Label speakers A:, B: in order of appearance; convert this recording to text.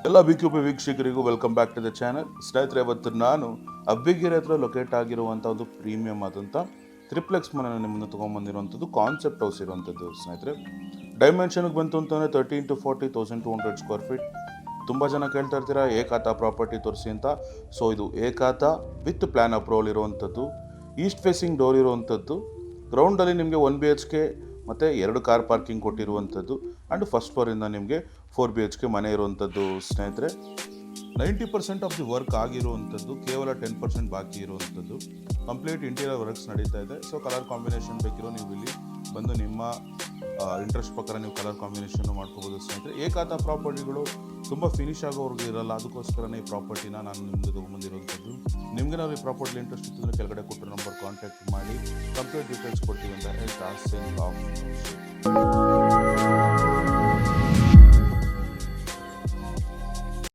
A: ಎಲ್ಲ BQP ವೀಕ್ಷಕರಿಗೂ welcome back to the channel. ಸ್ನೇಹಿತರೆ, ಇವತ್ತು ನಾನು ಅಬ್ಬಿಗೆರೆ ಹತ್ರ ಲೊಕೇಟ್ ಆಗಿರುವಂಥ ಒಂದು ಪ್ರೀಮಿಯಂ ಆದಂಥ ತ್ರಿಪ್ಲೆಕ್ಸ್ ಮನೆನ ನಿಮ್ಮ ಮುಂದೆ ತೊಗೊಂಬಂದಿರುವಂಥದ್ದು ಕಾನ್ಸೆಪ್ಟ್ ಹೌಸ್ ಇರುವಂಥದ್ದು. ಸ್ನೇಹಿತರೆ, ಡೈಮೆನ್ಷನ್ಗೆ ಬಂತು ಅಂತಂದರೆ 13 to 40, 1200 ಸ್ಕ್ವೇರ್ ಫೀಟ್. ತುಂಬ ಜನ ಕೇಳ್ತಾ ಇರ್ತೀರಾ ಏಕಾತ ಪ್ರಾಪರ್ಟಿ ತೋರಿಸಿ ಅಂತ. ಸೊ ಇದು ಏಕಾತ ವಿತ್ ಪ್ಲ್ಯಾನ್ ಅಪ್ರೂವಲ್ ಇರುವಂಥದ್ದು, ಈಸ್ಟ್ ಫೇಸಿಂಗ್ ಡೋರ್ ಇರುವಂಥದ್ದು, ಗ್ರೌಂಡಲ್ಲಿ ನಿಮಗೆ 1 BHK ಮತ್ತು 2 ಕಾರ್ ಪಾರ್ಕಿಂಗ್ ಕೊಟ್ಟಿರುವಂಥದ್ದು, ಆ್ಯಂಡ್ ಫಸ್ಟ್ ಫ್ಲೋರಿಂದ ನಿಮಗೆ 4 BHK ಮನೆ ಇರುವಂಥದ್ದು. ಸ್ನೇಹಿತರೆ, 90% ಆಫ್ ದಿ ವರ್ಕ್ ಆಗಿರುವಂಥದ್ದು, ಕೇವಲ 10% ಬಾಕಿ ಇರುವಂಥದ್ದು. ಕಂಪ್ಲೀಟ್ ಇಂಟೀರಿಯರ್ ವರ್ಕ್ಸ್ ನಡೀತಾ ಇದೆ. ಸೊ ಕಲರ್ ಕಾಂಬಿನೇಷನ್ ಬೇಕಿರೋ ನೀವು ಇಲ್ಲಿ ಬಂದು ನಿಮ್ಮ ಇಂಟ್ರೆಸ್ಟ್ ಪ್ರಕಾರ ನೀವು ಕಲರ್ ಕಾಂಬಿನೇಷನ್ನು ಮಾಡ್ಕೋಬೋದು. ಸ್ನೇಹಿತರೆ, ಏಕಾತ ಪ್ರಾಪರ್ಟಿಗಳು ತುಂಬ ಫಿನಿಶ್ ಆಗೋವ್ರಿಗೆ ಇರಲ್ಲ, ಅದಕ್ಕೋಸ್ಕರನೇ ಈ ಪ್ರಾಪರ್ಟಿನ ನಾನು ನಿಮಗೆ ತೊಗೊಂಬಂದಿರುವಂಥದ್ದು. ನಿಮಗೆ ನಾವು ಈ ಪ್ರಾಪರ್ಟಿ ಇಂಟ್ರೆಸ್ಟ್ ಇತ್ತು ಅಂದರೆ ಕೆಳಗಡೆ ಕೊಟ್ಟಿರೋ ನಂಬರ್ ಕಾಂಟ್ಯಾಕ್ಟ್ ಮಾಡಿ ಕಂಪ್ಲೀಟ್ ಡೀಟೇಲ್ಸ್ ಕೊಡ್ತೀವಿ ಅಂತ ಹೇಳ್ತಾ ಸೈನಿಂಗ್ ಆಫ್.